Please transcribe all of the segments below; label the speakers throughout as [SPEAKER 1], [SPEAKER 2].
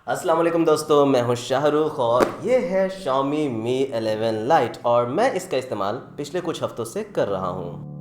[SPEAKER 1] अस्सलाम वालेकुम दोस्तों, मैं हूं शाहरुख और ये है Xiaomi Mi 11 Lite और मैं इसका इस्तेमाल पिछले कुछ हफ्तों से कर रहा हूं।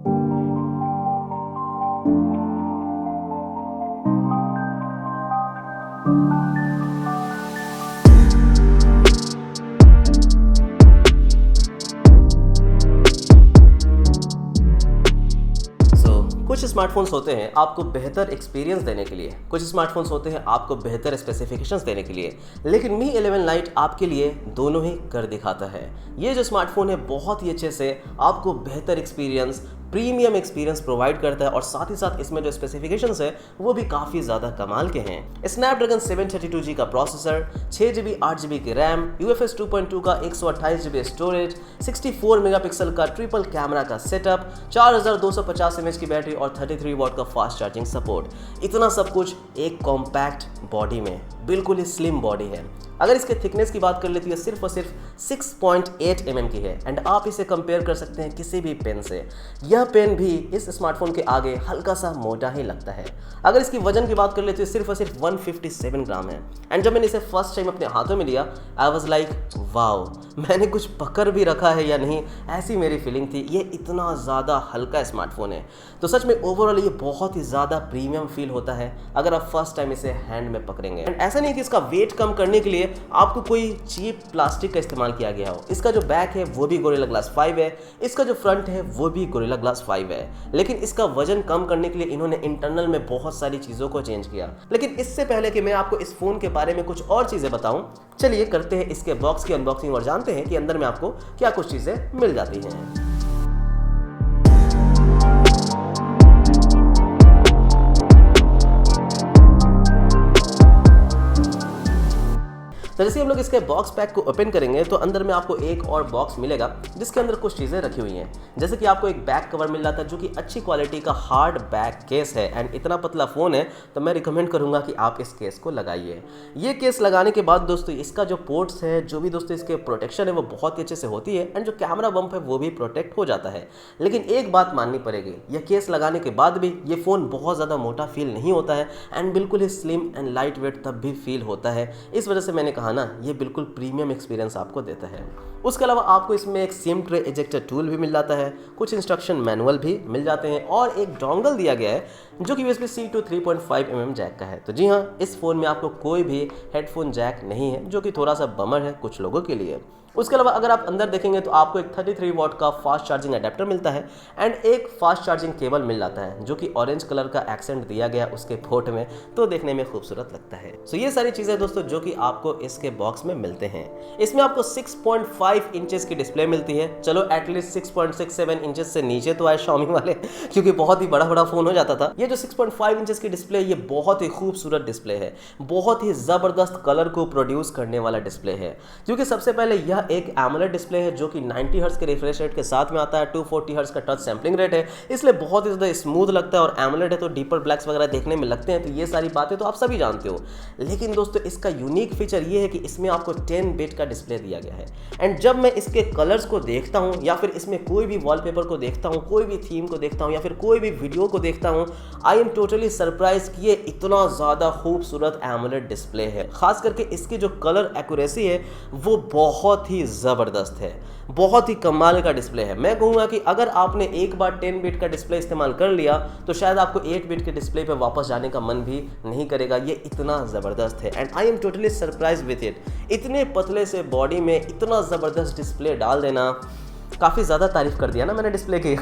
[SPEAKER 1] कुछ स्मार्टफोन्स होते हैं आपको बेहतर एक्सपीरियंस देने के लिए, कुछ स्मार्टफोन्स होते हैं आपको बेहतर स्पेसिफिकेशंस देने के लिए, लेकिन Mi 11 Lite आपके लिए दोनों ही कर दिखाता है। ये जो स्मार्टफोन है बहुत ही अच्छे से आपको बेहतर एक्सपीरियंस, प्रीमियम एक्सपीरियंस प्रोवाइड करता है और साथ ही साथ इसमें जो स्पेसिफिकेशंस है वो भी काफ़ी ज़्यादा कमाल के हैं। स्नैपड्रैगन 732G का प्रोसेसर, 6GB 8GB की रैम, UFS 2.2 का 128GB स्टोरेज, 64 मेगापिक्सल का ट्रिपल कैमरा का सेटअप, 4250 mAh की बैटरी और 33 वॉट का फास्ट चार्जिंग सपोर्ट। इतना सब कुछ एक कॉम्पैक्ट बॉडी में, बिल्कुल ही स्लिम बॉडी है। अगर इसके थिकनेस की बात कर लेती है सिर्फ और सिर्फ 6.8 mm की है एंड आप इसे कंपेयर कर सकते हैं किसी भी पेन से। यह पेन भी इस स्मार्टफोन के आगे हल्का सा मोटा ही लगता है। अगर इसकी वजन की बात कर लेते हैं सिर्फ और सिर्फ 157 ग्राम है एंड जब मैंने इसे फर्स्ट टाइम अपने हाथों में लिया आई वॉज लाइक वाओ, मैंने कुछ पकड़ भी रखा है या नहीं, ऐसी मेरी फीलिंग थी। ये इतना ज़्यादा हल्का स्मार्टफोन है तो सच में ओवरऑल ये बहुत ही ज़्यादा प्रीमियम फील होता है अगर आप फर्स्ट टाइम इसे हैंड में पकड़ेंगे। एंड ऐसा नहीं कि इसका वेट कम करने के लिए आपको कोई चीप प्लास्टिक का इस्तेमाल किया गया हो। इसका जो बैक है वो भी गोरिल्ला ग्लास 5 है, इसका जो फ्रंट है वो भी गोरिल्ला ग्लास 5 है, लेकिन इसका वजन कम करने के लिए इन्होंने इंटरनल में बहुत सारी चीज़ों को चेंज किया। लेकिन इससे पहले कि मैं आपको इस फ़ोन के बारे में कुछ और चीज़ें बताऊं, चलिए करते हैं इसके बॉक्स की अनबॉक्सिंग और जानते हैं कि अंदर में आपको क्या कुछ चीज़ें मिल जाती हैं। तो जैसे हम लोग इसके बॉक्स पैक को ओपन करेंगे तो अंदर में आपको एक और बॉक्स मिलेगा जिसके अंदर कुछ चीज़ें रखी हुई हैं। जैसे कि आपको एक बैक कवर मिल जाता है जो कि अच्छी क्वालिटी का हार्ड बैक केस है एंड इतना पतला फ़ोन है तो मैं रिकमेंड करूंगा कि आप इस केस को लगाइए। ये केस लगाने के बाद दोस्तों इसका जो पोर्ट्स है, जो भी दोस्तों इसके प्रोटेक्शन है वो बहुत ही अच्छे से होती है एंड जो कैमरा बम्प है वो भी प्रोटेक्ट हो जाता है। लेकिन एक बात माननी पड़ेगी, यह केस लगाने के बाद भी ये फ़ोन बहुत ज़्यादा मोटा फील नहीं होता है एंड बिल्कुल ही स्लिम एंड लाइट वेट तब भी फील होता है। इस वजह से मैंने कहा ना, ये बिल्कुल प्रीमियम एक्सपीरियंस आपको देता है। उसके अलावा आपको इसमें एक सिम ट्रे इजेक्टर टूल भी मिल जाता है, कुछ इंस्ट्रक्शन मैनुअल भी मिल जाते हैं और एक डोंगल दिया गया है जो कि USB-C to 3.5 mm जैक का है। तो जी हाँ, इस फ़ोन में आपको कोई भी हेडफोन जैक नहीं है जो कि थोड़ा सा बमर है कुछ लोगों के लिए। उसके अलावा अगर आप अंदर देखेंगे तो आपको एक 33 वॉट का फास्ट चार्जिंग अडेप्टर मिलता है एंड एक फास्ट चार्जिंग केबल मिल जाता है जो कि ऑरेंज कलर का एक्सेंट दिया गया उसके पोर्ट में, तो देखने में खूबसूरत लगता है। सो ये सारी चीज़ें दोस्तों जो कि आपको इसके बॉक्स में मिलते हैं। इसमें आपको 6.5 इंचेस की डिस्प्ले मिलती है। चलो एटलीस्ट 6.67 इंचेस से नीचे तो आए Xiaomi वाले, क्योंकि बहुत ही बड़ा फ़ोन हो जाता था। ये जो 6.5 इंचेस की डिस्प्ले, ये बहुत ही खूबसूरत डिस्प्ले है, बहुत ही ज़बरदस्त कलर को प्रोड्यूस करने वाला डिस्प्ले है। क्योंकि सबसे पहले यह एक AMOLED डिस्प्ले है जो कि 90 हर्ट्ज के रिफ्रेश रेट के साथ में आता है, 240 हर्ट्ज का टच सैम्पलिंग रेट है, इसलिए बहुत ही ज़्यादा स्मूथ लगता है और AMOLED है तो डीपर ब्लैक्स वगैरह देखने में लगते हैं। तो ये सारी बातें तो आप सभी जानते हो। लेकिन दोस्तों इसका यूनिक फीचर ये है कि इसमें आपको 10 बिट का डिस्प्ले दिया गया है एंड जब मैं इसके कलर्स को देखता हूँ या फिर इसमें कोई भी वॉलपेपर को देखता हूँ, कोई भी थीम को देखता हूँ या फिर कोई भी वीडियो को देखता हूँ, आई एम टोटली सरप्राइज कि ये इतना ज़्यादा खूबसूरत AMOLED डिस्प्ले है। खास करके इसकी जो कलर एक्यूरेसी है वो बहुत ही ज़बरदस्त है, बहुत ही कमाल का डिस्प्ले है। मैं कहूँगा कि अगर आपने एक बार 10 बिट का डिस्प्ले इस्तेमाल कर लिया तो शायद आपको 8 बिट के डिस्प्ले पे वापस जाने का मन भी नहीं करेगा। ये इतना ज़बरदस्त है and I am totally surprise with it. इतने पतले से बॉडी में इतना ज़बरदस्त डिस्प्ले डाल देना, काफ़ी ज़्यादा तारीफ कर दिया ना मैंने डिस्प्ले की।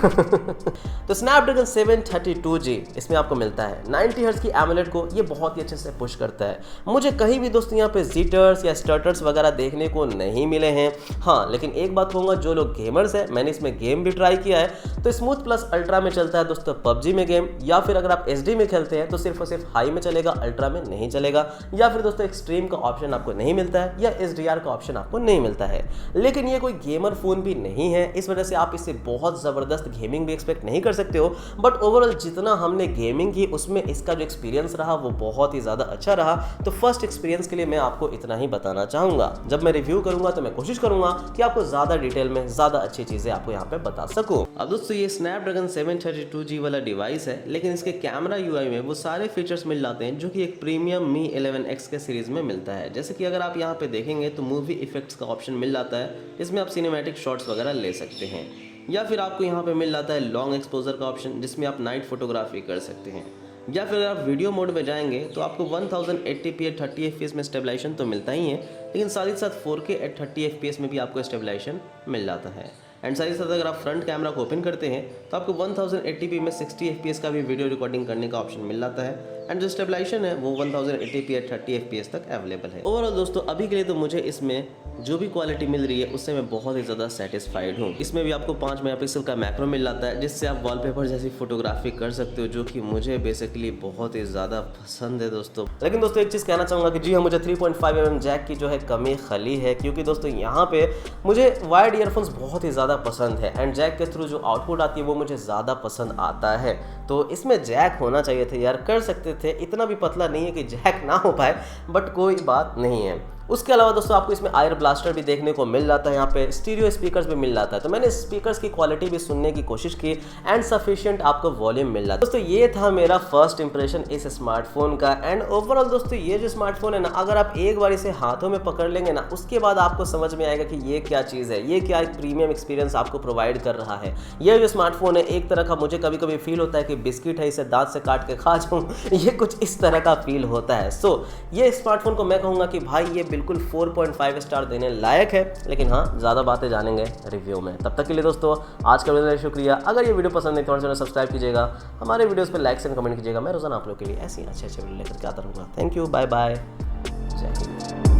[SPEAKER 1] तो स्नैपड्रैगन 732G इसमें आपको मिलता है। 90 हर्ट्ज की AMOLED को ये बहुत ही अच्छे से पुश करता है। मुझे कहीं भी दोस्तों यहाँ पे जिटर्स या स्टर्टर्स वगैरह देखने को नहीं मिले हैं। हाँ, लेकिन एक बात कहूँगा, जो लोग गेमर्स हैं, मैंने इसमें गेम भी ट्राई किया है तो स्मूथ प्लस अल्ट्रा में चलता है दोस्तों PUBG में गेम, या फिर अगर आप HD में खेलते हैं तो सिर्फ और सिर्फ हाई में चलेगा, अल्ट्रा में नहीं चलेगा, या फिर दोस्तों एक्सट्रीम का ऑप्शन आपको नहीं मिलता है या HDR का ऑप्शन आपको नहीं मिलता है। लेकिन ये कोई गेमर फ़ोन भी नहीं है है, इस वजह से आप इससे बहुत ज़बरदस्त गेमिंग भी एक्सपेक्ट नहीं कर सकते हो। बट ओवरऑल जितना हमने गेमिंग की उसमें इसका जो एक्सपीरियंस रहा वो बहुत ही ज़्यादा अच्छा रहा। तो फर्स्ट एक्सपीरियंस के लिए मैं आपको इतना ही बताना चाहूँगा। जब मैं रिव्यू करूँगा तो मैं कोशिश करूँगा कि आपको ज़्यादा डिटेल में ज़्यादा अच्छी चीज़ें आपको यहाँ पे बता सकूँ। अब दोस्तों ये स्नैपड्रैगन 732G वाला डिवाइस है, लेकिन इसके कैमरा यूआई में वो सारे फीचर्स मिल जाते हैं जो कि एक प्रीमियम मी 11X के सीरीज़ में मिलता है। जैसे कि अगर आप यहाँ पे देखेंगे तो मूवी इफेक्ट्स का ऑप्शन मिल जाता है, इसमें आप सिनेमैटिक शॉट्स वगैरह ले सकते हैं, या फिर आपको यहाँ पे मिल जाता है लॉन्ग एक्सपोजर का ऑप्शन जिसमें आप नाइट फोटोग्राफी कर सकते हैं, या फिर अगर आप वीडियो मोड में जाएंगे तो आपको 1080p 30 fps में स्टेबलाइजेशन तो मिलता ही है, लेकिन साथ ही साथ 4K 30 fps में भी आपको स्टेबलाइजेशन मिल जाता है। एंड साथ ही साथ अगर आप फ्रंट कैमरा को ओपन करते हैं तो आपको 1080p में 60 fps का भी वीडियो रिकॉर्डिंग करने का ऑप्शन मिल जाता है। एंड जो स्टेबलाइजेशन है वो 1080p 30 fps तक अवेलेबल है। ओवरऑल दोस्तों अभी के लिए तो मुझे इसमें जो भी क्वालिटी मिल रही है उससे मैं बहुत ही ज़्यादा सेटिस्फाइड हूँ। इसमें भी आपको 5 मेगापिक्सल का मैक्रो मिल जाता है जिससे आप वॉलपेपर जैसी फोटोग्राफी कर सकते हो, जो कि मुझे बेसिकली बहुत ही ज़्यादा पसंद है दोस्तों। लेकिन दोस्तों एक चीज़ कहना चाहूँगा कि जी हाँ, मुझे 3.5mm जैक की जो है कमी खली है, क्योंकि दोस्तों यहाँ पे मुझे वायर्ड ईयरफोन्स बहुत ही ज़्यादा पसंद है एंड जैक के थ्रू जो आउटपुट आती है वो मुझे ज़्यादा पसंद आता है। तो इसमें जैक होना चाहिए थे यार, कर सकते थे, इतना भी पतला नहीं है कि जैक ना हो पाए, बट कोई बात नहीं है। उसके अलावा दोस्तों आपको इसमें आयर ब्लास्टर भी देखने को मिल जाता है, यहाँ पे स्टीरियो स्पीकर्स भी मिल जाता है। तो मैंने स्पीकर्स की क्वालिटी भी सुनने की कोशिश की एंड सफिशिएंट आपको वॉल्यूम मिल जाता है। दोस्तों ये था मेरा फर्स्ट इंप्रेशन इस स्मार्टफोन का। एंड ओवरऑल दोस्तों ये जो स्मार्टफोन है ना, अगर आप एक बार इसे हाथों में पकड़ लेंगे ना, उसके बाद आपको समझ में आएगा कि ये क्या चीज़ है, ये क्या एक प्रीमियम एक्सपीरियंस आपको प्रोवाइड कर रहा है। ये जो स्मार्टफोन है एक तरह का मुझे कभी कभी फील होता है कि बिस्किट है, इसे दांत से काट के खा जाऊँ, ये कुछ इस तरह का फील होता है। सो ये स्मार्टफोन को मैं कहूँगा कि भाई ये बिल्कुल 4.5 स्टार देने लायक है। लेकिन हाँ, ज़्यादा बातें जानेंगे रिव्यू में। तब तक के लिए दोस्तों आज का वीडियो शुक्रिया। अगर ये वीडियो पसंद है तो चैनल सब्सक्राइब कीजिएगा, हमारे वीडियोस पे लाइक एंड कमेंट कीजिएगा। मैं रोजाना आप लोग के लिए ऐसे ही अच्छे वीडियो लेकर के आता रहूँगा। थैंक यू, बाय बाय, जय हिंद।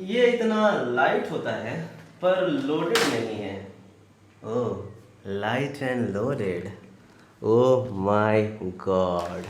[SPEAKER 1] ये इतना लाइट होता है पर लोडेड नहीं है। Oh, light and loaded, oh my God.